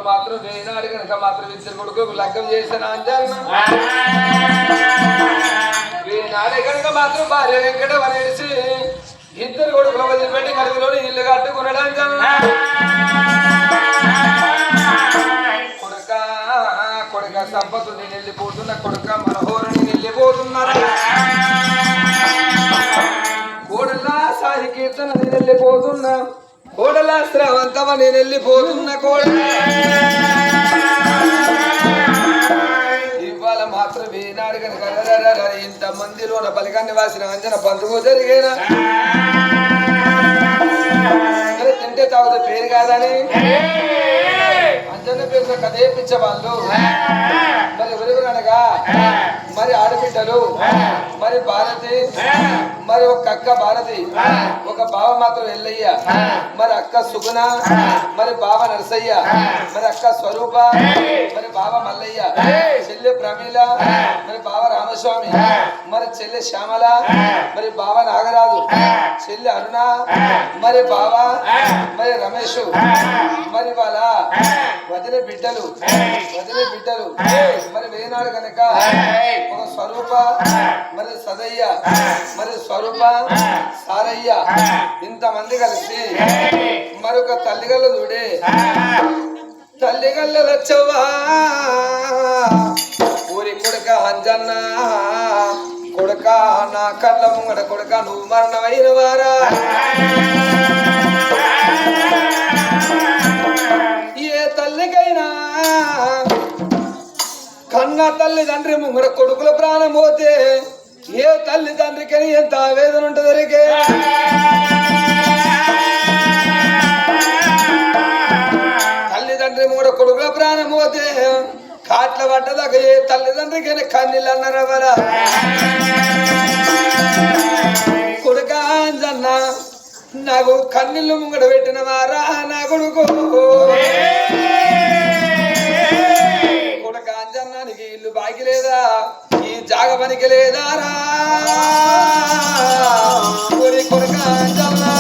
మాత్రం వేనాడు కనుక మాత్రం ఇద్దరు కొడుకు లగ్గం చేసిన అంజన్న వేనాడే కనుక మాత్రం భార్య వెంకట వనేసి ఇద్దరు కొడుకుల వదిలిపెట్టి కడుగులోని ఇల్లు కట్టుకున్నాడు అంజన్న కొడుక సంపత్తు నేను వెళ్ళిపోతున్నా కొడుక మనోహరు నేను వెళ్ళిపోతున్నారు కోడలా సాయి కీర్తన నేను వెళ్ళిపోతున్నా కోడలా శ్రవంతమ నేను వెళ్ళిపోతున్నా కోడల ఇవాళ మాత్రం వేనాడు కనుక ఇంత మందిలోన బలిగాన్ని వాసిన అంజన పంతుకు జరిగేనా తింటే తాగుతా పేరు కాదని అంజన పేరు కథే పిచ్చవాళ్ళు మరి ఎవరెవరు అనగా మరి ఆడబిడ్డలు మరి భారతి మరి ఒక అక్క భారతి ఒక బావ మాత్రం ఎల్లయ్య మరి అక్క సుగుణ మరి బావ నరసయ్య మరి అక్క స్వరూప మరి బావ మల్లయ్య చెల్లె ప్రమీల మరి బావ రామస్వామి మరి చెల్లె శ్యామల మరి బావ నాగరాజు చెల్లె అరుణ మరి బావ మరి రమేష్ మరి వాళ్ళ వదిన బిడ్డలు మరి వేనాడు కనుక ఒక స్వరూప మరి సదయ్య మరి స్వరూప సారయ్య ఇంతమంది కలిసి మరొక తల్లిగల్ల చూడే తల్లిగల్ల లచ్చవ్వా ఊరి కొడుక అంజన్న కొడుక నా కళ్ళ ముంగడ కొడుక నువ్వు మరణమైన వారా ఏ తల్లికైనా కన్న తల్లిదండ్రి ముంగడ కొడుకుల ప్రాణం పోతే ఏ తల్లిదండ్రికని ఎంత ఆవేదన ఉంటుంది తల్లిదండ్రి ముంగడ కొడుకుల ప్రాణం పోతే కాట్ల పడ్డదాకా ఏ తల్లిదండ్రికైనా కన్నీళ్ళు అన్నారవరా కొడుక అంజన్న నాకు కన్నీళ్ళు ముంగడ పెట్టిన వారా నా కొడుకు కొడుక అంజన్నానికి ఇల్లు బాకి లేదా ఈ జాగ పనికి లేదారా కొడుక అంజన్నా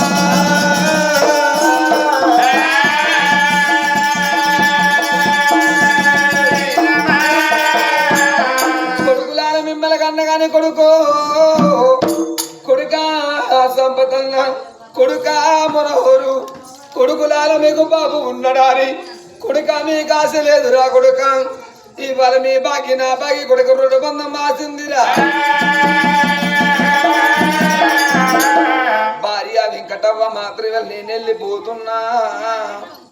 కొడుకులాల మిమ్మల్ని కన్నగానే కొడుకు కొడుక సంపదన్న కొడుక మనోహరు కొడుకులాల మీకు బాబు ఉన్నాడాని కొడుక మీకు ఆశ లేదురా కొడుక ఇవాళ మీ బాకి నా బాకి కొడుకు రెండు బంధం మాసిందిరా భార్య వెంకటవ్వ మాత్రం నేను వెళ్ళిపోతున్నా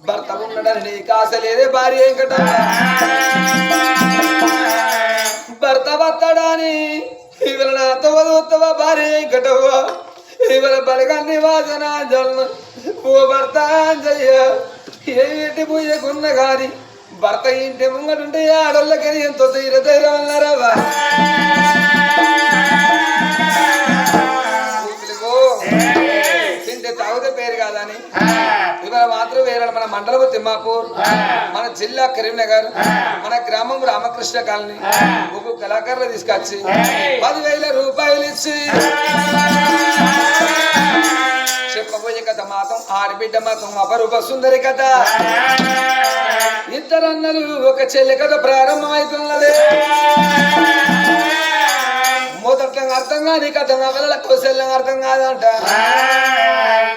భర్త ఉన్నాడని నీకు ఆశ లేదే భార్య వెంకటవ్వ భర్త వస్తాడని ఇవాళ నాతో వదువుతావా భార్య వెంకటవ్వ ఇవాళ బలగాన్ని వాసన జల్న ఓ భర్త అంజయ్య ఏటి పూయకున్న గాని భర్త ఇంటి ముంగటుంటే ఆడోళ్ళకని ఎంతో ధైర్యం అన్నారా తింటే తాగుతే పేరు కాదని ఇవాళ మాత్రం వేరే మన మండలము తిమ్మాపూర్ మన జిల్లా కరీంనగర్ మన గ్రామం రామకృష్ణ కాలనీ ఒక కళాకారులు తీసుకొచ్చి 10,000 రూపాయలు ఇచ్చి చెప్పబోయే కథ మాత్రం ఆడబిడ్డ మాత్రం అపరూప సుందరి కథ ఇద్దరన్నలు ఒక చెల్లి కథ ప్రారంభమవుతున్నది మొదట్లో అర్థం కాని కథ నవల కౌశల్యం అర్థం కాదంట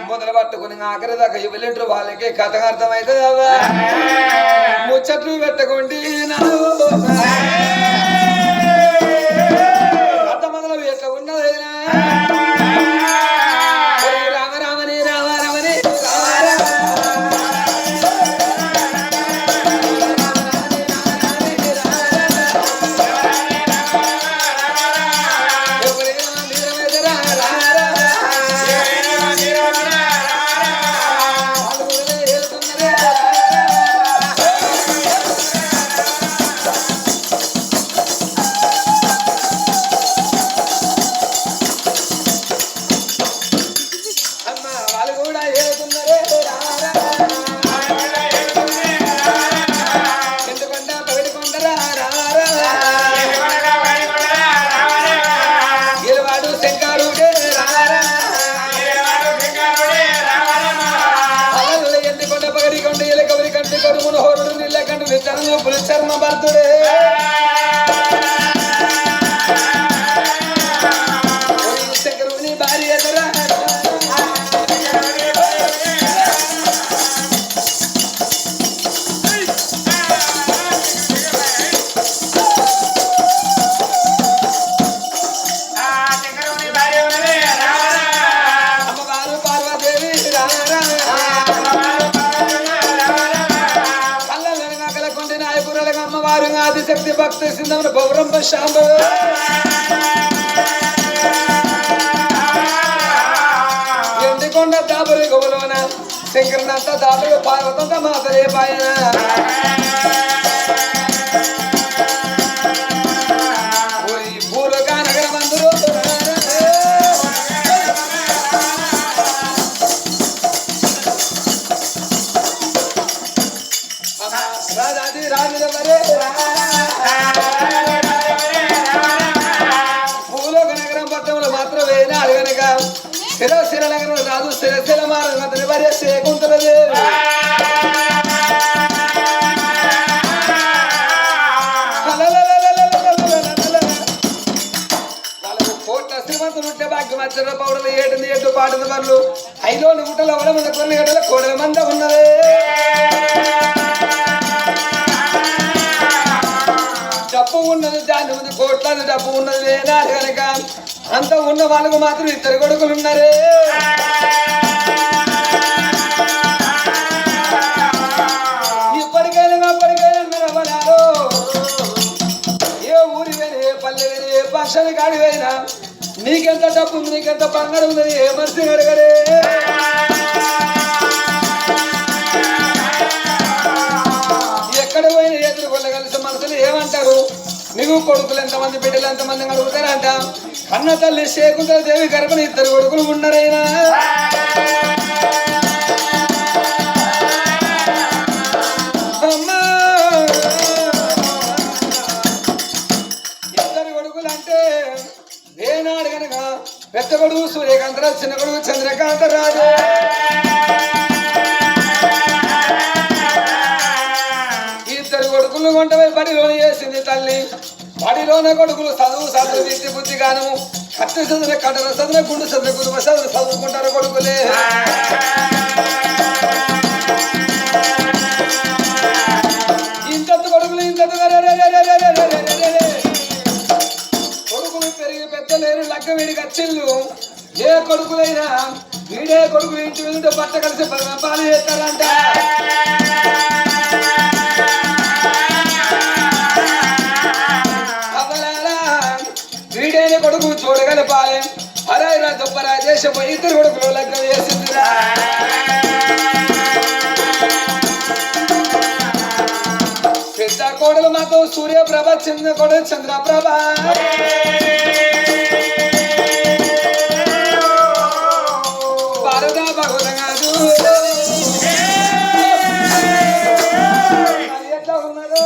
మొదలు పట్టుకుని ఆఖరి దాకా ఇవ్వలేంటారు వాళ్ళకి కథ అర్థమవుతుందా ముచ్చట్లు పెట్టకుండి కథ మొదలు ఎట్లా ఉన్నదైనా భర్తుడే శంకరుని భార్య ఎదురా ఆదిశక్తి భక్తి సింధమున పౌరంభ శాంభ ఎండికొండ దాబరి గోలోన శంకరనంత దాబరి పార్వతంత మాతరే పాయన భూలోక నగర మందురు రాజాది రాజుల వరే భూలోక నగరం పట్టణంలో మాత్రమే అడగనక శిరశిర నగరం రాజు శిరశిల మారం అతని భార్య శకుంతలదే వాళ్ళకు కోట్ల శ్రీమంతులు ఉంటే భాగ్యం అచ్చర పౌడలు ఏడుంది ఎటు పాడుంది వాళ్ళు 5 గుట్టల వడమంది కొన్ని గడల కోడల మంద ఉన్నదే డబ్బు ఉన్నది దాని ఉంది కోట్ల డబ్బు ఉన్నది వేలాడు కనుక అంత ఉన్న వాళ్ళకు మాత్రం 2 కొడుకులు ఉన్నారే ఇప్పటికైనా అప్పటికైనా నడవడాలో ఏ ఊరి వేరు ఏ పల్లె వేరు ఏ పక్షాన్ని కాడి పోయినా నీకెంత డబ్బు ఉంది నీకెంత బంగారం ఉన్నది ఏ మనిషిని అడగడే ఎక్కడ పోయినా ఎదురు కొల్ల కలిసి మనసులు ఏమంటారు నీకు కొడుకులు ఎంతమంది బిడ్డలు ఎంతమంది అడుగుతారంట కన్న తల్లి శకుంతల దేవి గర్భని 2 కొడుకులు ఉన్నారైనా అమ్మా 2 కొడుకులు అంటే వేనాడు కనుక పెద్ద కొడుకు సూర్యకాంతరాజు చిన్న కొడుకు చంద్రకాంతరాజు కొడుకులు కొంటపై బడిలోనే చేసింది తల్లి బడిలోనే కొడుకులు చదువు విద్య బుద్ధి గానము కట్ట చదువున కట్టర చదువున గుండు చదువున కుటుంబ చదువు చదువుకుంటారు కొడుకులే ఇంతత్తు కొడుకులు ఇంతత్తు కొడుకులు పెరిగి పెద్దలేరు లగ్గ వీడికి వచ్చిళ్ళు ఏ కొడుకులైనా వీడే కొడుకులు ఇంటి వెళ్తే బట్ట కలిసి పాలు చేస్తారంట వీడైన కొడుకు చూడగలపాలే హరాయిరా దుబ్బరా దేశం 2 కొడుకులు లగ్నం చేసిందిరా పెద్ద కోడలు మాతో సూర్యప్రభ చిన్న కొడుకు చంద్రప్రభ భారత భగవతగాదు ఎట్లా ఉన్నదో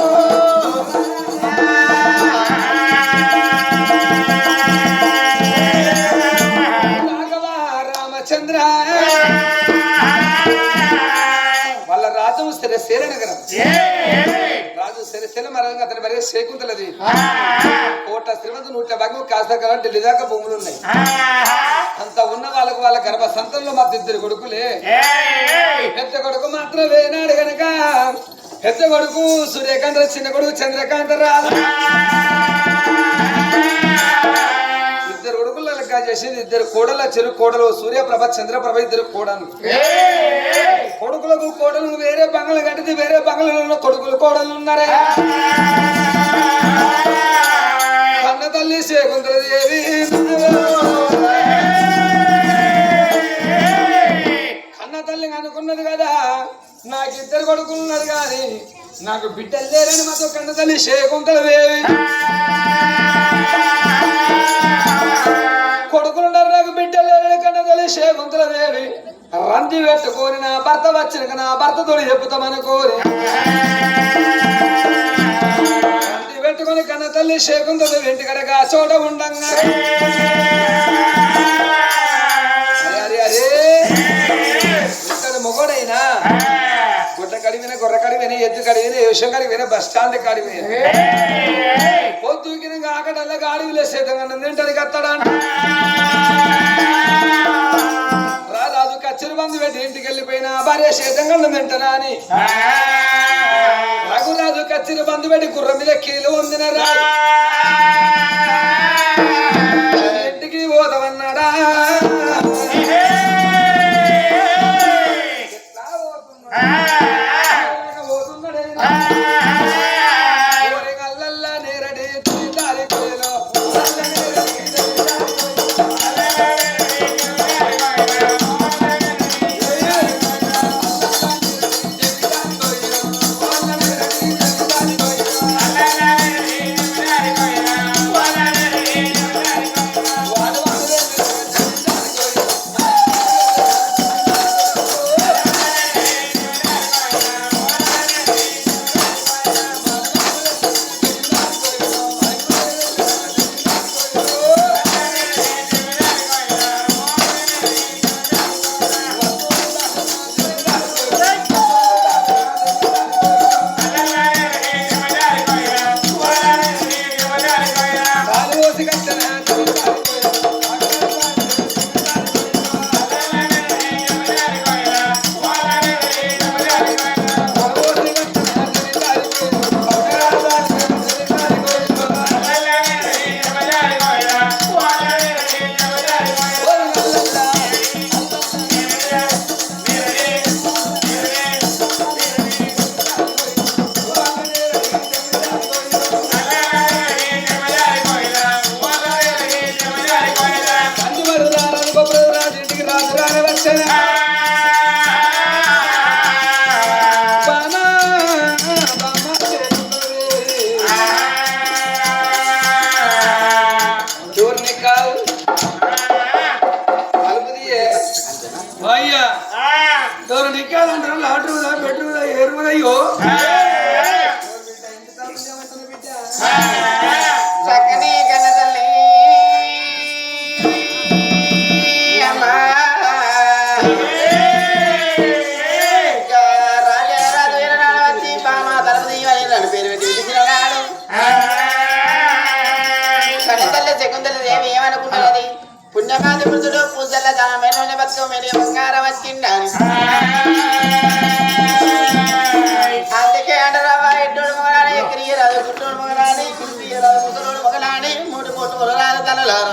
వాళ్ళ రాజు శిరశిల నగరం రాజు శిరశిల మరంగా అతని భార్య శకుంతలది కోట్ల శ్రీమంతులు 100 భాగం కాస్త కాలం ఢిల్లీ దాకా భూములు ఉన్నాయి అంత ఉన్న వాళ్ళకు వాళ్ళ గర్భ సంతంలో మాత్రం 2 కొడుకులే పెద్ద కొడుకు మాత్రం వేనాడు గనక పెద్ద కొడుకు సూర్యకాంత చిన్న కొడుకు చంద్రకాంతరాజు 2 కొడుకులు లెక్క చేసింది 2 కోడల చెరు కోడలు సూర్యప్రభ చంద్రప్రభ 2 కోడలు కొడుకులకు కోడలు వేరే బంగళ కట్టింది వేరే బంగళలో కొడుకులు కోడలు ఉన్నారే కన్న తల్లి శకుంతల దేవి కన్న తల్లి అనుకున్నది కదా నాకు 2 కొడుకులు ఉన్నారు కానీ నాకు బిడ్డలు లేరని మాతో కన్న తల్లి శకుంతల దేవి కొడుకులున్నారు నాకు బిడ్డలు లేరని కన్న తల్లి శకుంతల దేవి రంది పెట్టుకోని నా భర్త వచ్చిన నా భర్తతో చెప్పుతామని కోరి రంది పెట్టుకొని కన్న తల్లి శకుంతల ఇంటి కడగా చోట ఉండంగా అరే అరే అరే ఇతడు మొగోడైనా గుడ్డ కడివిన గొర్ర కడివిన ఎద్దు కడివిన విషం కడివిన బస్ స్టాండ్ కడివిన పొద్దుకిన ఆకటల్ల గాడివిలే సేతంగా తింటది కత్తడా రాజు కచ్చరి బంధు పెట్టి ఇంటికి వెళ్ళిపోయినా భార్య సేతంగా తింటనా అని రఘురాజు కచ్చరి బంధు పెట్టి గుర్రం మీద కీలు వందిన రాజు ఇంటికి పోదామన్నాడా చక్కని కన్నతల్లి అమ్మా రాజరాజు వీరనాడవచ్చి బామ తరపతి పేరు పెట్టి విధించినాడు. కన్నతల్లి శకుంతల దేవి ఏమనుకున్నది పుణ్యకాంతి మృతుడు పూజల జామెలోని బతుకు మెలి బంగారం వచ్చిండాని అందుకే అంటారా ఎడ్డోడు మగనాని ఎక్కిరియరాదు గుట్టోడు మగనాని కుడిపియరాదు ముసలోడు మగనాని మూడు కోట్లు మురరాదు తలలారు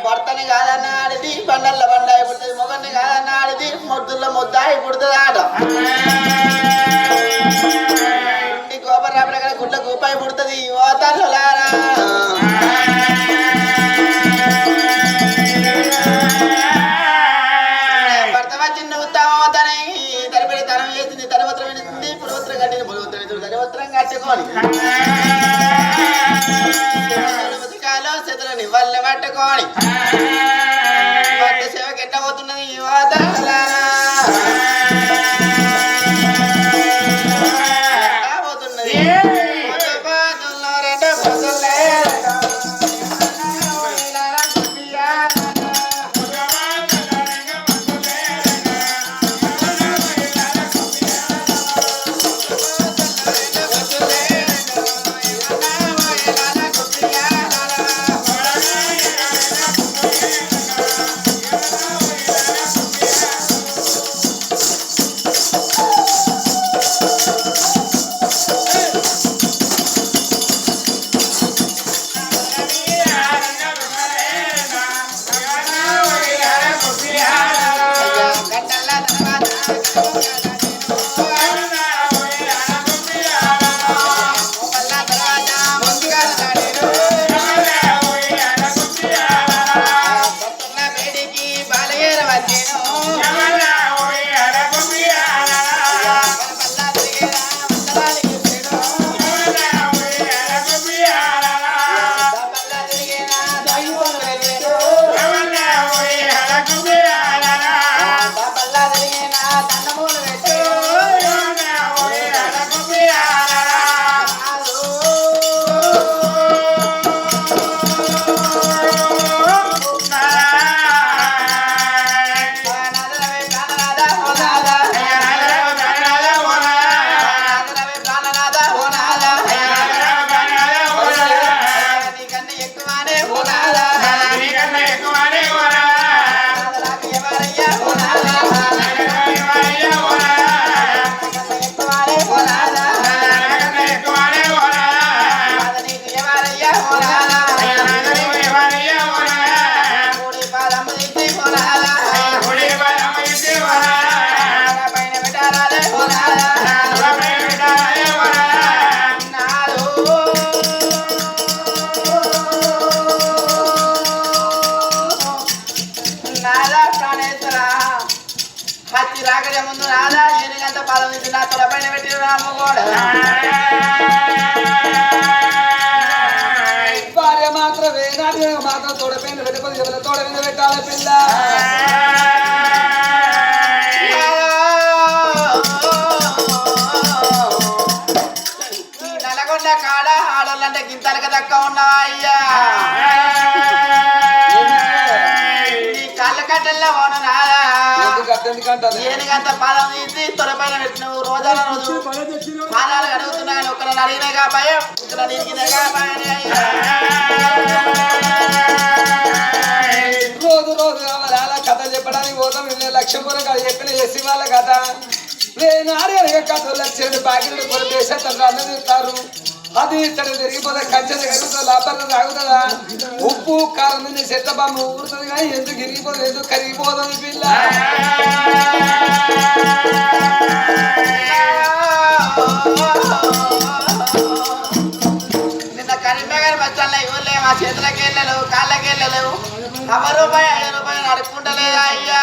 భర్తని కాదన్నాడిది బండల్ల బండాయి పుడుతుంది మొగన్ని కాదన్నాడిది మొద్దుల్లో ముద్దాయి పుడుతుంది ఆట గోపరాపడ గుడ్ల గూపాయి పుడుతుంది ఓ తల్లులారా చేతులని వల్ల పట్టుకోని సేవ కెట్టబోతున్నది పోతున్నది రెండు పొద్దులే రాకడే ముందు రాదా ఏనుగంత పాదం నుంచి నా తొడ పైన పెట్టి రాము కూడా భార్య మాత్రం వేనాడు మాత్రం తోడపైన పెట్టుకొని ఎవరి తోడ మీద పెట్టాలి పిల్ల నల్గొండ కాడ ఆడోళ్ళంటే గింతలకి తక్కువ ఉన్నావా అయ్యా నీ కళ్ళ కట్టల్లో పోను రాదా ఏనుగంత పాదం తీసి తొడపైన పెట్టినవు రోజాల రోజు పాదాలు అడుగుతున్నా కానీ ఒకరిని అడిగినాగా భయం ఇక్కడ నిరిగినగా భయం రోజు రోజు కావాలి అలా కథలు చెప్పడానికి పోతాం లక్ష్మీపురం కాదు చెప్పిన ఎస్సీ వాళ్ళ కథ వేనాడు అడిగే కథలు లక్ష్యం బాగిన కొన్ని దేశాలు అన్నది ఇస్తారు అది ఇతడు తిరిగిపోతే కంచె కరుగుతుంది లాభం తాగుతుందా ఉప్పు కారం మీద చెత్త బామ్మ ఊరుతుంది కానీ ఎందుకు ఇరిగిపోదు ఎందుకు కరిగిపోతుంది పిల్ల నిన్న కరీంనగర్ బస్టాండ్లో ఇవ్వలే మా చేతులకి వెళ్ళలేవు కాళ్ళకి వెళ్ళలేవు రూపాయి 5 రూపాయలు అడుక్కుంటలేదా అయ్యా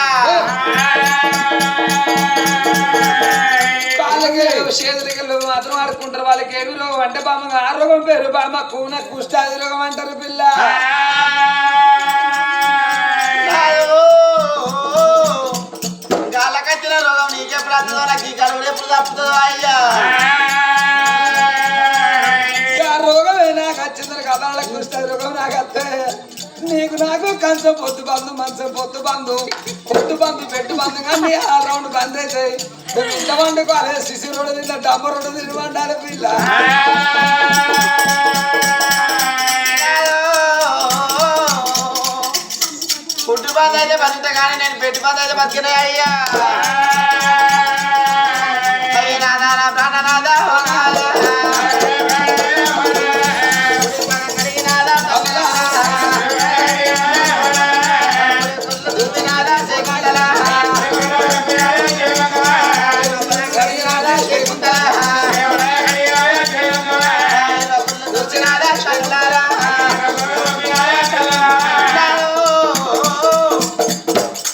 చేతులకి మాత్రం ఆడుకుంటారు వాళ్ళకి ఏమి రోగం అంటే బామ్మ ఆ రోగం పేరు బామ్మ కూన కుష్టాది రోగం అంటారు పిల్ల గాలకచ్చిన రోగం నీకెప్పుడు వస్తుందో నాకు ఈ గడువులు ఎప్పుడు తప్పుతుందో అయ్యా రోగమే నాకు వచ్చింది కథ కుష్టాది రోగం నాకు వస్తే నీకు నాకు కంచం పొత్తు బంధు మంచం పొత్తు బంధు పెట్టు బంధు కానీ ఆ రౌండ్ బంద్ అవుతాయి నువ్వు ఇంత వండుకోవాలి శిశు రోడ్డు తిన్న డబ్బ రోడ్డు తిని వండాలి పిల్ల ఫుడ్ బంద్ అయితే బతుకుతా కానీ నేను పెట్టి బంద్ అయితే బతికినా అయ్యా ప్రాణనాథ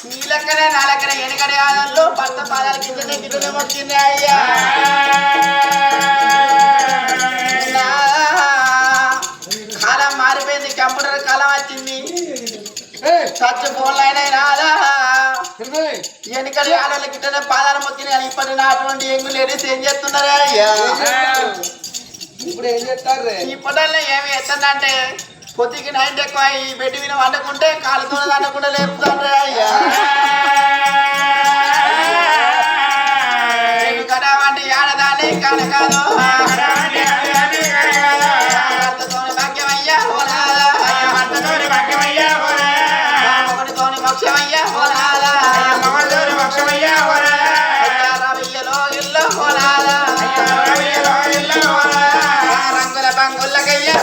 నీలక్కనే నాలక్కనే ఎనకడే ఆదంలో భర్త పాదాల కిందనే గిన్నె మొక్కింది అయ్యా కాలం మారిపోయింది కంప్యూటర్ కాలం వచ్చింది టచ్ ఫోన్లు అయినాయి రాదా ఎన్నికలు ఆడవాళ్ళ గిట్టనే పాదాలు మొక్కినాయి అని ఇప్పటి నాటువంటి ఎంగు లేడీస్ ఏం చేస్తున్నారా అయ్యా ఇప్పుడు ఏం చేస్తారు ఇప్పటిలో ఏమి ఎత్తంటే పొద్దుకి నైట్ ఎక్కువ ఈ బెడ్ మీద వండుకుంటే కాలుతో వండకుండా లేపుతాండ్రే అయ్యా కదా వంటి ఆడదాన్ని కనకాదు భాగ్యమయ్యా ఒకటితోని మోక్షమయ్యా రవిలో ఇల్లు రంగుల బంగులకయ్యా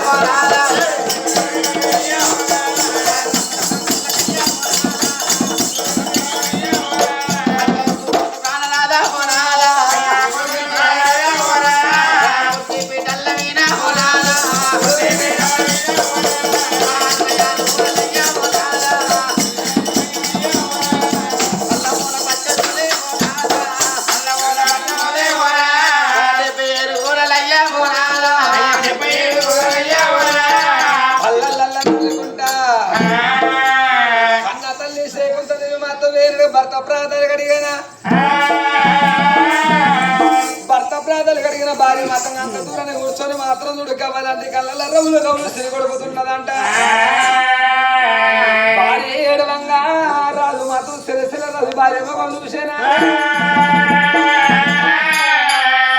భర్త ప్రాధాలు కడిగిన భార్య మాత్రం అంత దూరాన్ని కూర్చొని మాత్రం చూడు కవ్వాలంటే కళ్ళ రవ్వులు రవ్వులు సిరి కొడుకుతున్నదంట భార్య ఏడవంగా రాజు మాత్రం సిరసిల రాజు భార్య మొగం చూసేనా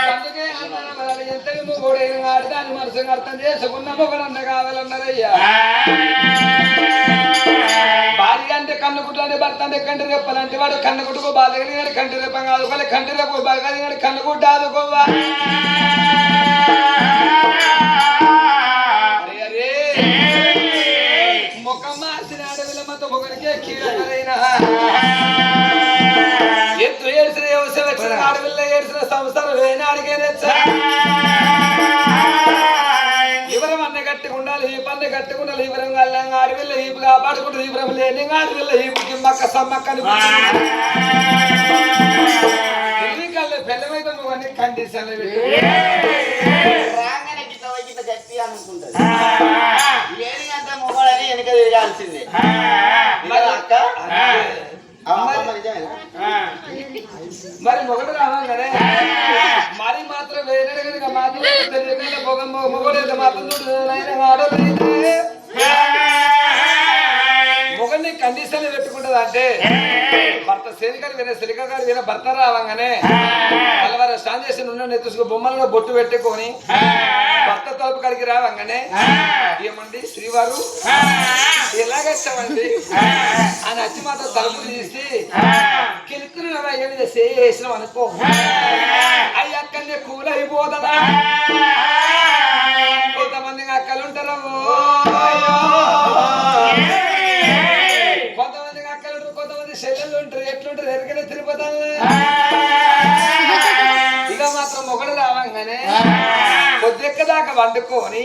అందుకే ఎంత కూడా ఆడదాన్ని మనసుగా అర్థం చేసుకున్న మొగడన్న కావాలన్నారయ్యా భార్య అంటే కన్ను కుట్లని భర్త అంటే కంటి రెప్పలంటే వాడు కన్ను కుట్టుకో బాధ కలిగినాడు కంటి రెప్పం కాదుకోవాలి కంటి రెప్ప బాధ కలిగినాడు కన్ను కుట్ట ఆదుకోవా అరే ముఖం మార్చిన అడవిల మొత్తం ఒకరికే కీడైన ఎత్తు ఏడ్చిన వ్యవసాయ వచ్చిన అడవిలో ఏడ్చిన సంస్థలు వేనాడికే ఇవరం అన్న గట్టిగా ఉండాలి ఈ పన్ను గట్టిగా ఉండాలి ఇవరం కల్లంగా అడవిలో ఈపు కాపాడుకుంటుంది ఇవరం లేని అడవిలో ఈపుకి మక్క సమ్మక్కని కండిషన్లు పెట్టి రాగానే గిట్ట పోయి గిట్ట గట్టి అనుకుంటది ఏది అంటే మొగడని వెనక తిరగాల్సిందే అక్క మరి మొగడు రావాలనే మరి మాత్రం వేరే మాత్రం మొగడు మాత్రం మొగల్ని కండిషన్లు పెట్టుకుంటది అంటే భర్త శనిగారు విన శనిక గారు విన భర్త రావంగానే కలవారు స్నానం చేసి ఉన్న నెత్తుసుకు బొమ్మలలో బొట్టు పెట్టుకొని భర్త తలుపు కడికి రావంగానే ఏమండి శ్రీవారు ఎలాగచ్చామండి అని వచ్చి మాత్రం తలుపు తీసి కిలుక్కుని చేసినాం అనుకో అవి అక్కడనే కూలైపోదా కొంతమంది అక్కలు ఉంటారు కొంతమంది అక్కలు ఉంటారు కొంతమంది చెల్లెళ్ళు ఉంటారు ఎట్లుంటారు ఎరకనే తిరుపతి ఇక మాత్రం మొగడు రావంగానే కొద్దిెక్కదాకా వండుకొని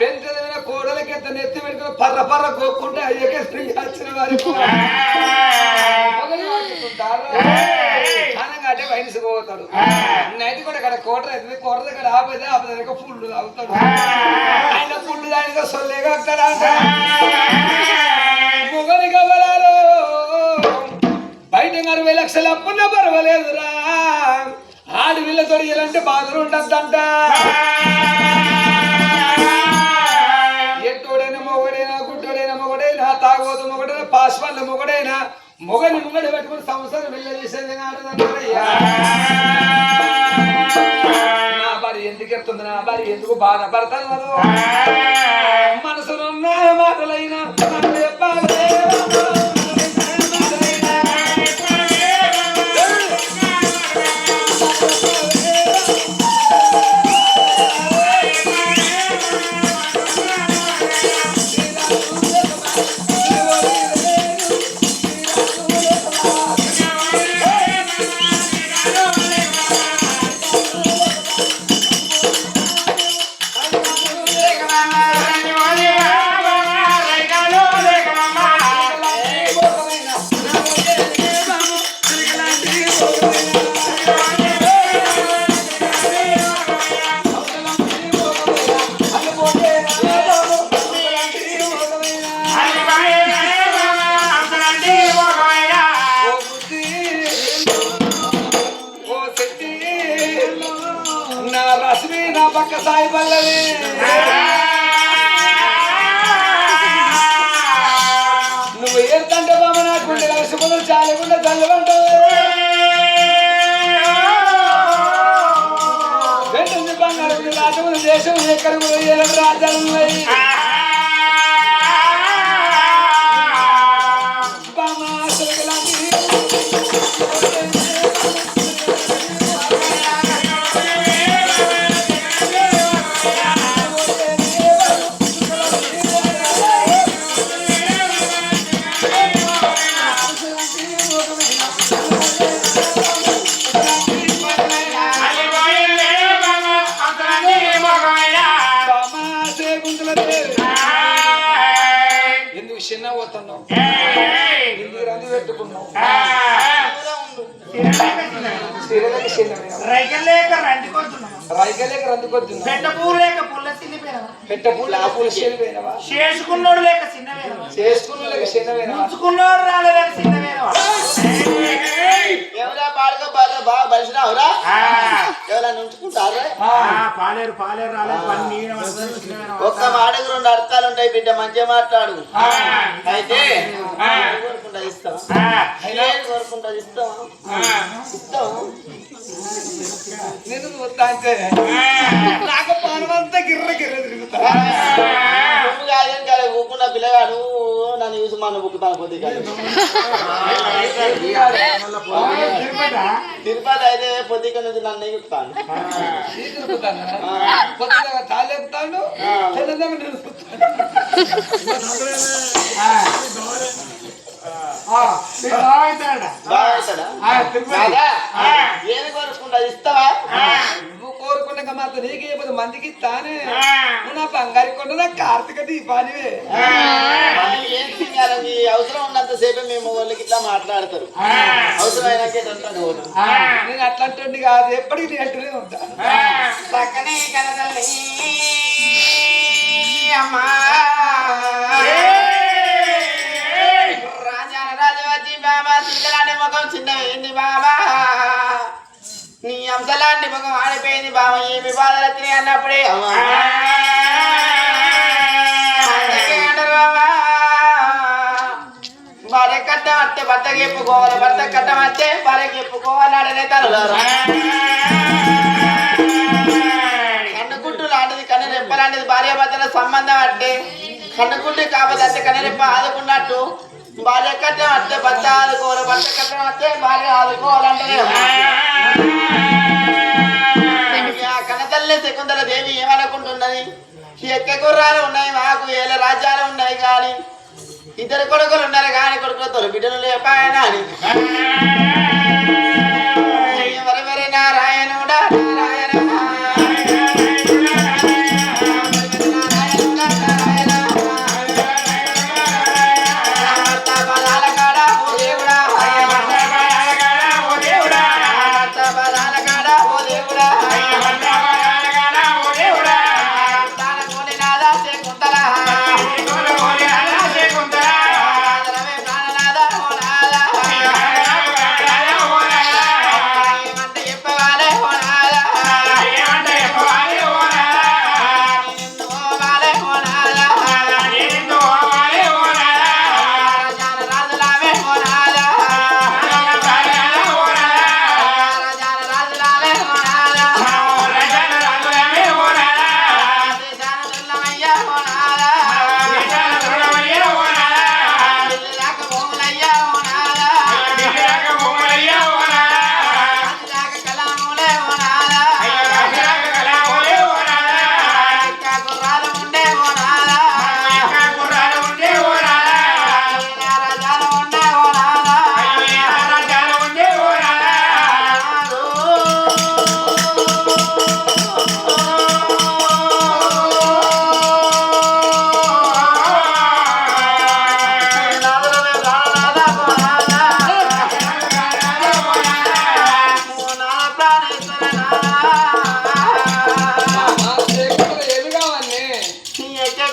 పెంచదైన కోడలకి ఎంత నెత్తి పెట్టుకుని పర్ర పర్ర కోక్కుంటే అయ్యకే స్త్రీ వచ్చిన వారికి మొగలు వండుకుంటారు అనగా అంటే వయసు పోతాడు నైట్ కూడా అక్కడ కోట అవుతుంది కోట దగ్గర ఆపేదే ఆపద ఫుల్లు తాగుతాడు ఆయన ఫుల్లు దానిగా సొల్లేగా వస్తాడా మొగలి కవరాలు బయట 60 లక్షలు అప్పున్నా పర్వాలేదురా ఆడి వీళ్ళతో ఎలాంటి బాధలు ఉండద్దంట ఎట్టోడైనా మొగడైనా గుడ్డోడైనా మొగడైనా తాగోదు మొగడైనా పాస్వాళ్ళ మొగడైనా మొగని ముంగడి పెట్టుకుని సంవత్సరం వెళ్ళేసేది ఆడదన్నారయ్యా నా భార్య ఎందుకు ఎత్తుంది నా భార్య ఎందుకు బాధపడతాను మనసులున్న మాటలైనా చెప్పాలి పక్క సాయి పల్లవి నువ్వు ఏడుతంటే బాబు నాకుంటే లక్ష్మణులు చాలకుండా చల్లవంటావు వెంటనే బంగారు రాజములు దేశం ఎక్కడ రాజ్యాలు ఉన్నాయి ఎందుకు చిన్న పోతున్నావు ఎందుకు రంది పెట్టుకున్నావు రైకలేక రందుకొద్దున్నా పెట్ట పూలు ఆ పూలు చెల్లిపోయినవా చేసుకున్నోడు లేక చిన్నవేనా ఉంచుకున్నోడు రాలేదని చిన్నవేనవా ఎవరా పాడుగా బాగా బలిసినావురా ఎవరైనా ఉంచుకుంటారా పాలేరు రాలేదు ఒక్క మాటకు 2 అర్థాలు ఉంటాయి బిడ్డ మంచిగా మాట్లాడు అయితే కోరుకుంటా ఇస్తాం కోరుకుంటా ఇస్తాం నేను వస్తా అంటే నాకు పానమంతా గిర్ర తిరుగుతా ఊకున్న పిల్లగాడు నన్ను చూసి మన బుక్కుతాను కొద్దిగా తిరుపతి అయితే పొద్దుక నుంచి నన్ను ఎక్కుతాను తాళెత్తాడు ఏది కోరుకుంటా ఇస్తావా నువ్వు కోరుకున్న గంగ మాత నీకే పది మందికి ఇస్తానే నువ్వు నా బంగారు కొండ నా కార్తీక దీపానివే. ఏం తినాలని అవసరం ఉన్నంత సేపే మేము వాళ్ళకి ఇట్లా మాట్లాడతారు. అవసరమైనాకే నేను అట్లాంటి కాదు, ఎప్పటికీ నీ అంటూనే ఉంటా. పక్కనే కనదల్లి అమ్మా రాజా రాజవతి బాబా చిన్నలాంటి ముఖం చిన్నవేంది బాబా, నీ అంశలాంటి ముఖం ఆడిపోయింది బాబా, ఏమి బాధలు వచ్చినాయి అన్నప్పుడే అమ్మా అంటారు బాబా. భార్య కట్టం అంటే భర్తకి చెప్పుకోవాలి, భర్త కట్టం అంటే భార్యకి చెప్పుకోవాలి అడనే తరులారు. కన్నుగుడ్డు లాంటిది కన్నురెప్ప లాంటిది భార్య భర్తల సంబంధం అంటే కన్నుగుడ్డు కాకపోతే అంటే కన్నురెప్ప ఆదుకున్నట్టు భార్య కట్టం అంటే భర్త ఆదుకోవాలి, భర్త కట్టం అంటే భార్య ఆదుకోవాలంటే కనతల్లి శకుంతల దేవి ఏమనుకుంటున్నది, ఎక్క గుర్రాలు ఉన్నాయి మాకు, ఏళ్ళ రాజ్యాలు ఉన్నాయి కానీ ఇద్దరు కొడుకులు ఉన్నారు కానీ కొడుకులతో బిడ్డలు లేపాయన అని ఎవరెవరి నారాయణుడా నారాయణ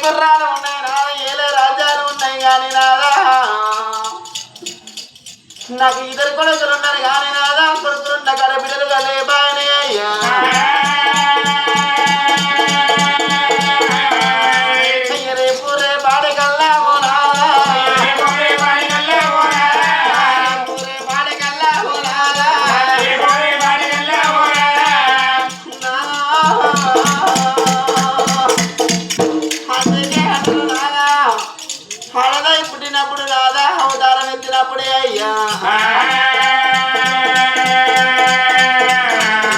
గుర్రాలు ఉన్నాయి నాదా, ఏలే రాజ్యాలు ఉన్నాయి కానీ నాదా, నాకు ఇద్దరు కొడుకులు ఉన్నారు కానీ నాదా, కొడుకులున్న కడ బిడ్డలుగా లేబాయనే అయ్యా. రేపు రేపాడికల్లా ఓ నాదా, రేపు రేపాడికల్లా ఓ నాదా, హడదై పుట్టినప్పుడు రాదా అవతారం ఎత్తినప్పుడే అయ్యా.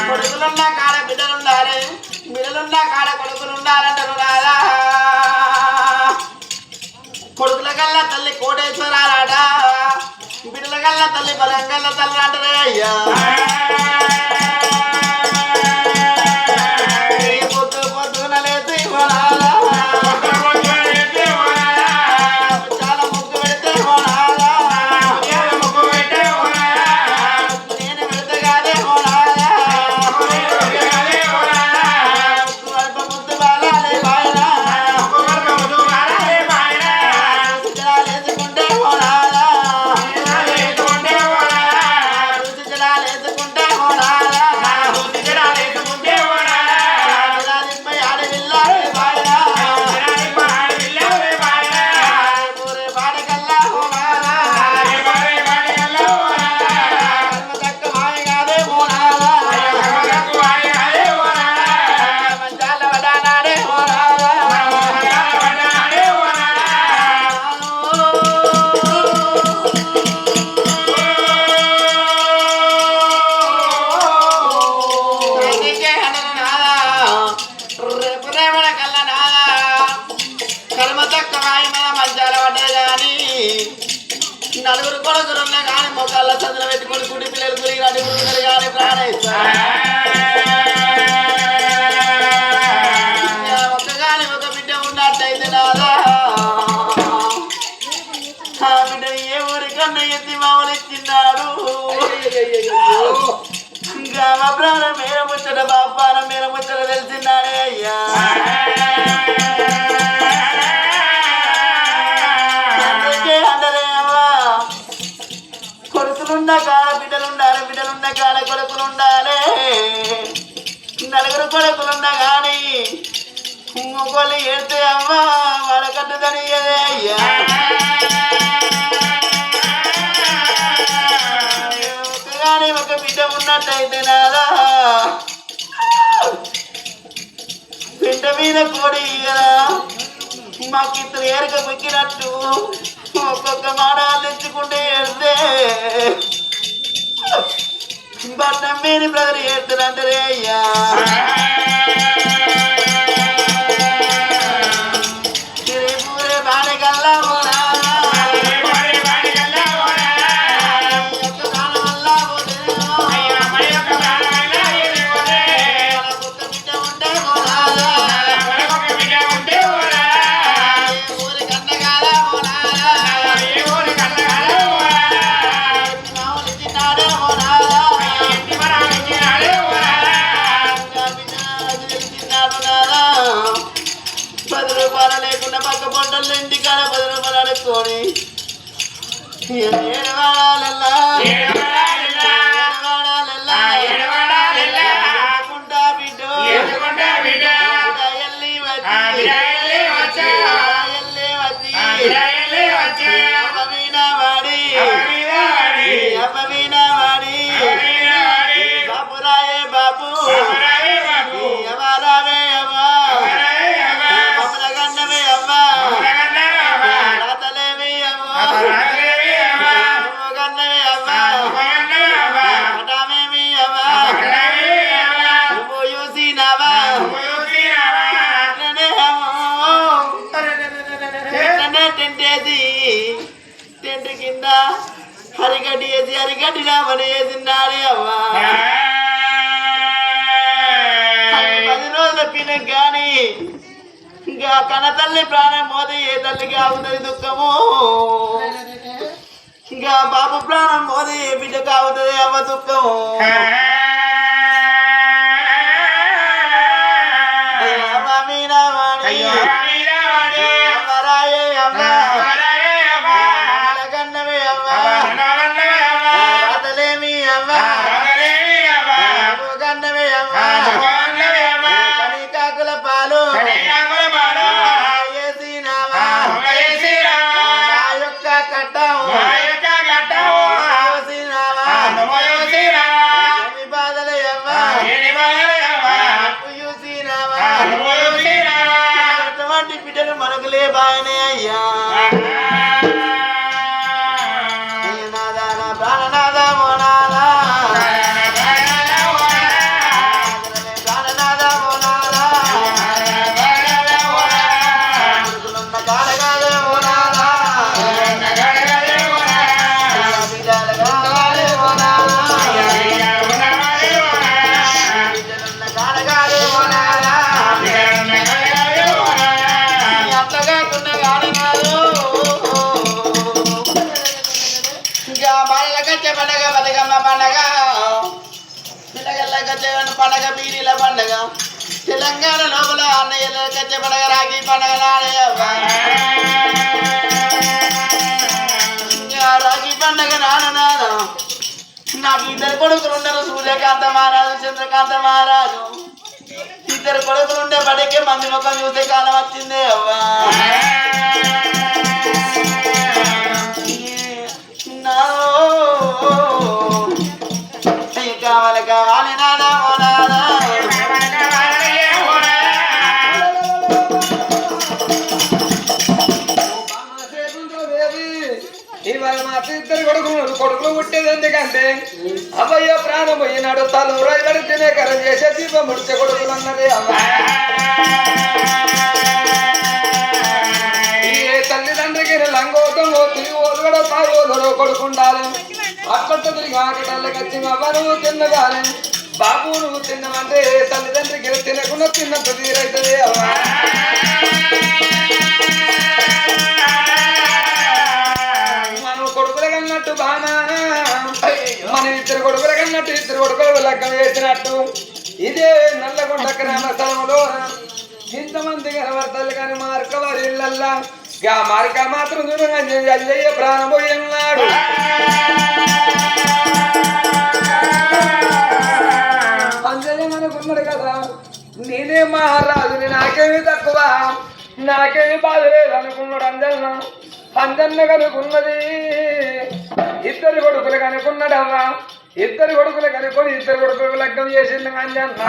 కొడుకులున్న కాడ బిడ్డలుండాలి, బిడ్డలున్న కాడ కొడుకులుండాలంటారు రాదా. కొడుకుల కల్లా తల్లి కోటేశ్వరాలాట, బిడ్డల కల్లా తల్లి బలంగల్ల తల్లి అంటారే అయ్యా. పొద్దు పొద్దున లేచి రాదా, నలుగురు కొడుకులున్నా కానీ మొక్కల చంద్ర పెట్టుకుని గుడి పిల్లలు గురి కానీ ప్రాణిస్తారు. అవ్వ ప్రాణం మేర ముచ్చట బాపానం మేర ముచ్చట తెలిసిందానే అయ్యా అందుకే అందరే అవ్వ కొడుకులున్న కాడ బిడ్డలుండాలి బిడ్డలున్న కాడ కొడుకులుండాలి నలుగురు కొడుకులున్నా కానీ ఇంకొకళ్ళు ఏడితే అమ్మ వడకట్టుదని అయ్యా కానీ ఒక బిడ్డ ఉన్నట్టయితే నాదా బిడ్డ మీద కోడి కదా మాకు ఇద్దరు ఏరుక పెక్కినట్టు ఒక్కొక్క మాడాలు తెచ్చుకుంటే ఏడితే బట్టం మీద బ్రదర్ ఏడుతున్నంటే అయ్యా పూరే బాణగల్లా లేకుండా పక్క పొట్టలు ఇంటికాడ 10 రూపాయలు అడుక్కొని బాపురాయే బాపు ఎవరావే అమ్మా గన్నమే అమ్మా రాతలేవి అమ్మా గన్నమే అమ్మా పటామేమి అమ్మా నువ్వు చూసినావా అట్లనే టెంటేసి టెంట్ కింద హరిగడ్డి వేసి హరిగడ్డి రామని వేసినాడే అమ్మా 10 రోజుల పిల్లకి కానీ ఇంకా కన్న తల్లి ప్రాణం మోది ఏ తల్లికి అవుతుంది దుఃఖము ఇంకా బాబు ప్రాణం మోది ఏ బిడ్డకు అవుతుంది అవ్వ దుఃఖము అమ్మ మీనావాణి అమ్మరాయే అమ్మ కన్నవే అమ్మ రాతలేమి అమ్మ కన్నవే అమ్మ కనికాకుల పాలు అటువంటి బిడ్డలు మనకు లేబాయనే అయ్యా ప్రాణనాథ మోనాలా ప్రాణనాథ మోనాలా కాడగాలే మోనాలా బిడ్డలుగాలే మోనాలా బిడ్డలున్న కాడగాలే మోనాలా అట్లగా కొన్న కాడగాలు ఇంకా బాలల కచ్చే పండగ బతుకమ్మ పండగ పిల్లగల్ల కచ్చే పండగ బీడీల పండగ తెలంగాణ లోపల అన్నయ్యల కచ్చే పండగ రాఖీ పండగ నాడే రాఖీ పండగ నాన్న నాకు 2 కొడుకులు ఉండరు సూర్యకాంత మహారాజు చంద్రకాంత మహారాజు 2 కొడుకులు ఉండే బడికే మంది ముఖం చూసే కాలం వచ్చిందే అవ్వా కావాలి కావాలి నానా నానా ఇవాళ మా 2 కొడుకులు పుట్టేది ఎందుకంటే అబ్బయ్య ప్రాణం పోయినాడు తను రైలు తినే కరం చేసే దీపం ముడిచే కొడుకులు అన్నదే ఏ తల్లిదండ్రికి లంగోటమో తిరిగోలు కూడా తాగోలు కొడుకుండాలి అట్లంతా తిరిగి ఆకటాలకి వచ్చి అవ్వ నువ్వు తిన్నగాలి బాబు నువ్వు తిన్నమంటే తల్లిదండ్రికి తినకుండా తిన్నంత తీరైతుంది అవ్వ మనం కొడుకులు కన్నట్టు బాగా మన 2 కొడుకుల కన్నట్టు ఇద్దరు కొడుకులు లగ్గం వేసినట్టు ఇదే నల్లగొండ గ్రామ స్థలంలో ఇంతమంది కనబడతారు కానీ మార్క వారి ఇళ్ళల్లా గా మార్క మాత్రం దూరంగా అయ్యయ్య ప్రాణం పోయి అన్నాడు. అనుకున్నాడు కదా నేనే మహారాజుని నాకేమి తక్కువ నాకేమి బాధ లేదు అనుకున్నాడు అంజన్న. అంజన్న కనుకున్నది ఇద్దరు కొడుకులు కనుకున్నాడమ్మా. ఇద్దరు కొడుకులు కనుక్కొని ఇద్దరు కొడుకులు లగ్నం చేసింది అంజన్న.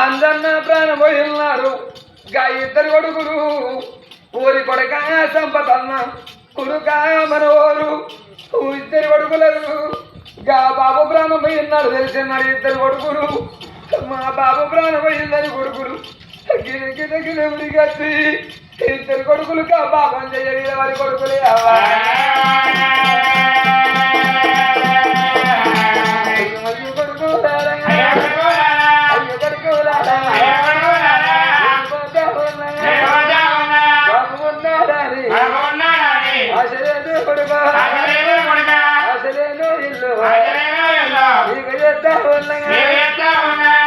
అంజన్న ప్రాణం పోయి ఉన్నారు. గా ఇద్దరు కొడుకులు ఊరి కొడుక సంపదన్న కొడుక మనోరు ఇద్దరు కొడుకులకు గా బాబు ప్రాణం పోయిన్నాడు తెలిసిన్నాడు. ఇద్దరు కొడుకులు మా బాబు ప్రాణం పోయిందని కొడుకులు గిరి గిరి గిరి ఉడిగచ్చి ఇద్దరు కొడుకులు కా పాపం చెయ్యాలి వారి కొడుకులే అయ్యో కొడుకు అయ్యో కొడుకు బాబు ఉన్నాడని అసలేను కొడుకు అసలేను ఇల్లు ఇక చేస్తా ఉన్నాగా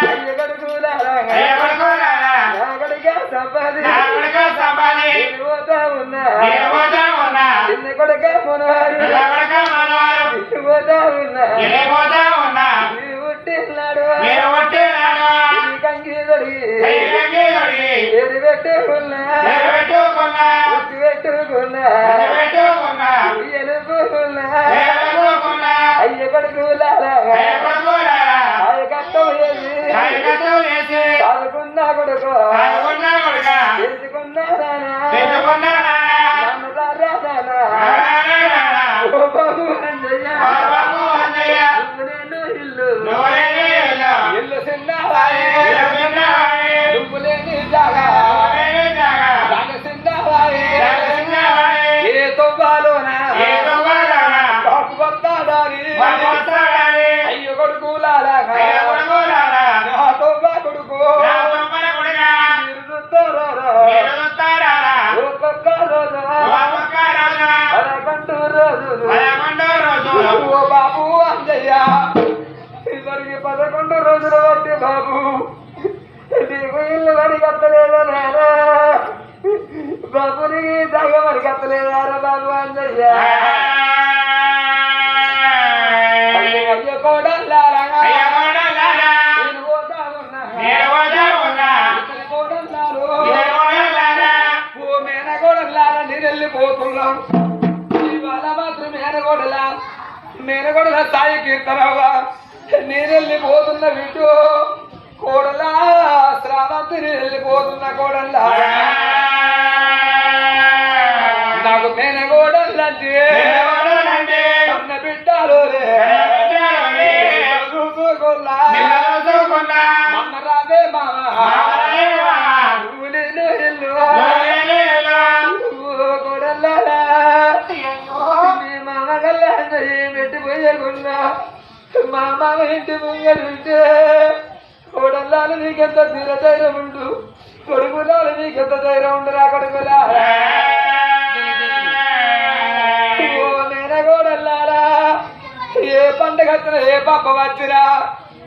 అయ్య కొడుకులాగా సంపాది పోతా ఉన్నా చిన్న కొడుక మనవారు పోతా ఉన్నా పుట్టినాడు కంగి తొడిగి ఎరి పెట్టుకున్నా పెట్టుకున్నా ఎనుకున్నా అయ్య కొడుకులాగా కట్టం వేసి చదువుకున్నా కొడుకు తెలుసుకున్నారా బాబు అంజయ్య నేను ఇల్లు ఇల్లు చిన్నవాయే నువ్వు లేని జాగా చిన్నవాయే ఏ తొవ్వాలోనా బాబు వస్తాడాని అయ్యో కొడుకులాగా నా తొవ్వ కొడుకు ఒక్కొక్క రోజు 11 రోజులు ఓ బాబు అంజయ్య ఇద్దరికి 11 రోజులు బట్టి బాబు నీకు ఇల్లు వడి కట్టలేదా నానా బాబుని జాగ మరి కట్టలేదారా బాబు అంజయ్య అయ్యో కోడల్లారా నేను పోతా ఉన్నా ఓ మేనగోడల్లారా నేను వెళ్ళిపోతున్నాం ఇవాళ మాత్రం మేనగోడల సాయి కీర్తనవా నేను వెళ్ళిపోతున్న వీటు కోడలా శ్రావంతి నేను వెళ్ళిపోతున్న కోడల్లా నాకు మేనగోడల్లంటే అన్న బిడ్డలు చూసుకోల్లా అన్న రావే మావా నువ్వు నేను ఇల్లు కోడల్లా పెట్టిపోయకుండా మా మామ ఇంటి ముంగడుంటే కొడల్లాలు నీకెంత తీర ధైర్యం ఉండు కొడుకులాలు నీకెంత ధైర్యం ఉండరా కొడుకులా ఓ నేనగోడల్లారా ఏ పండుగ వచ్చినా ఏ పాప వచ్చినా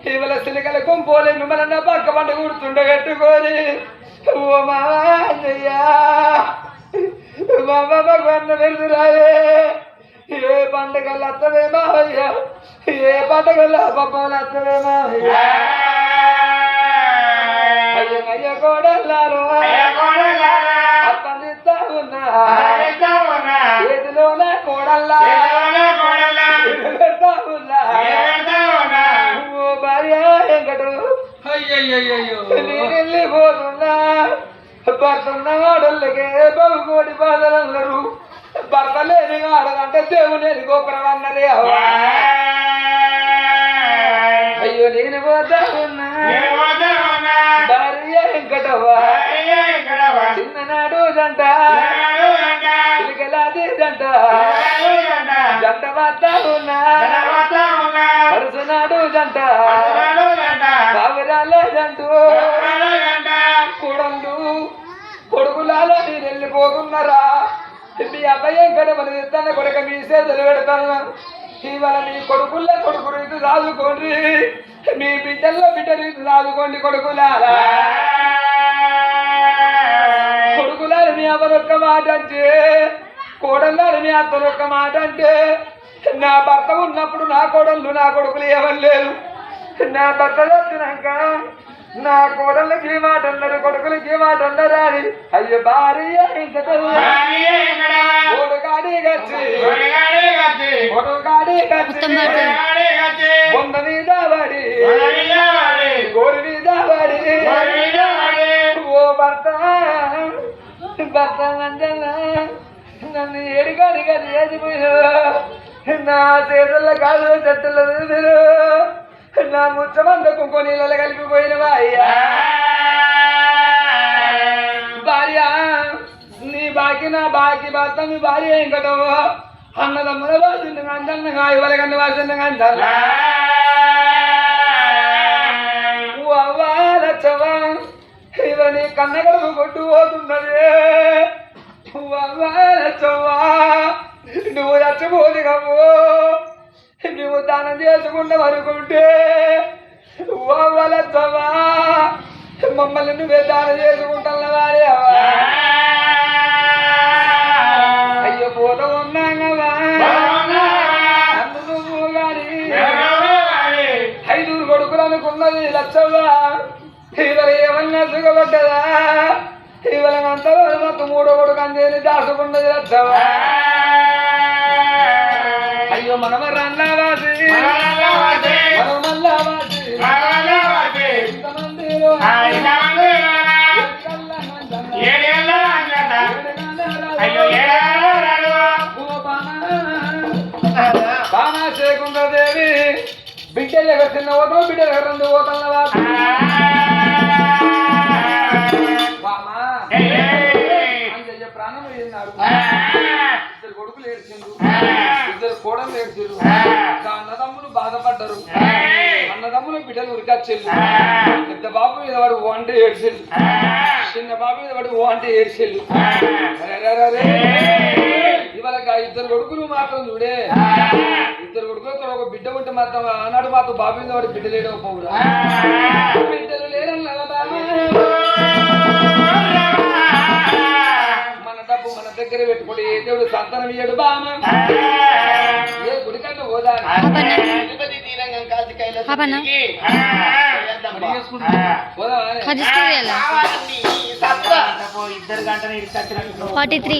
ఇవాళ సిలికల కుంపోలే మిమ్మల్ని పక్క పంట కూర్చుండగట్టుకొని ఓ మామా అయ్యా మా భగవాన్ వెళ్తురాయే ఏ పండుగలు అత్తవేమా అయ్యా ఏ పండుగలు పబ్బలు అత్తవేమా అయ్యా అయ్య కోడల్లారు అప్పందిస్తా ఉన్నా ఏదిలోనే కోడల్లా పెడతా ఉన్నా ఓ భార్య వెంకటు నేను వెళ్ళిపోతున్నా భర్తన్న వాడల్లకే బహుకోటి బాధలన్నారు భర్త లేని ఆడదంటే దేవుని గోపురం అన్నదే అయ్యో నేను పోతా ఉన్నా భార్య వెంకటవ్వ చిన్ననాడు జంట చిలికలాది జంట జంట పోతా ఉన్నా పరుసునాడు జంట బాబురాల జంటు కొడళ్ళు కొడుకులాలో నేను వెళ్ళిపోతున్నారా మీ అబ్బాయి ఇక్కడ మన ఇస్తాను కొడుక మీ సేతులు పెడతాను ఇవాళ మీ కొడుకుల్లో కొడుకు రీతి రాదుకోండి మీ బిడ్డల్లో బిడ్డ రీతి రాదుకోండి కొడుకులారా కొడుకులారు మీ అవ్వనొక్క మాట అంటే కోడళ్ళారు మీ అత్తనొక్క మాట అంటే నా భర్త ఉన్నప్పుడు నా కోడళ్ళు నా కొడుకులు ఏమనలేదు నా భర్త వచ్చినాక నా కోడళ్ళకి మాట అన్నారు కొడుకులకి మాట అన్నారా అని అయ్యో భార్య కొడుకాడి గచ్చి బొంద మీద పడి గోరి మీద పడి ఓ భర్త భర్త నన్ను ఎడిగాడిగా చేసిపోయినా నా చేతుల్లో కాదు చెట్టులో నా ముచ్చమందకు కొనీళ్ళ కలిపిపోయినవా అయ్యా భార్య నీ బాకి నా బాకి భర్త మీ భార్య ఏం కదవో అన్నదమ్ముల వాసిండగా అందన్నగా ఇవ్వలగన్న వాసిండగా అంటారా అవ్వాలచ్చవా ఇవ నీ కన్నగడుపు కొట్టు పోతున్నదే అవ్వాలచ్చవా నువ్వు చచ్చిపోదు కవ్వు నువ్వు దానం చేసుకుంటావు అనుకుంటే అవ్వాలచ్చవా మమ్మల్ని నువ్వే దానం చేసుకుంటావు వారే అయ్యో పోత ఉన్నావా నన్ను నువ్వు గాని 5 కొడుకులు అనుకున్నది లచ్చవ్వా ఇవరు ఏమన్నా సుఖపడ్డదా ఇవాళ అంతలో మొత్తం 3వ కొడుకు అందేని దాచుకున్నది లచ్చవ్వా అయ్యో మనమర్రన్నావాసి మనమల్లావాసి ఇంతమంది బామా శేకుంద్రదేవి బిడ్డలు ఎగర చిన్న ఓటం బిడ్డలు ఎగర 2 ఓటన్నవా బామా అంజయ్య ప్రాణం వేసినాడు 2 కొడుకులు ఏడ్చిండు 2 కోడలు ఏడ్చిండు అన్నదమ్ములు బాధపడ్డారు అన్నదమ్ములు బిడ్డలు ఉరికొచ్చిండు పెద్ద బాబు మీద వాడు ఓ అంటే ఏడ్చిండు చిన్న బాబు మీద వాడు ఓ అంటే ఏడ్చిండు ఇవాళ 2 కొడుకులు మాత్రం చూడే 2 కొడుకులతో ఒక బిడ్డ ఉంటే మాత్రం ఆనాడు మాత్రం బాబు మీద వాడు బిడ్డ లేడో పోవురా బిడ్డలు లేరన్నా బాబా మన డబ్బు మన దగ్గర పెట్టుకోండి ఏ దేవుడు సంతానం ఇయ్యడు బామా ఏ గుడికన్నా పోదా ఇద్దరు గంటనే 43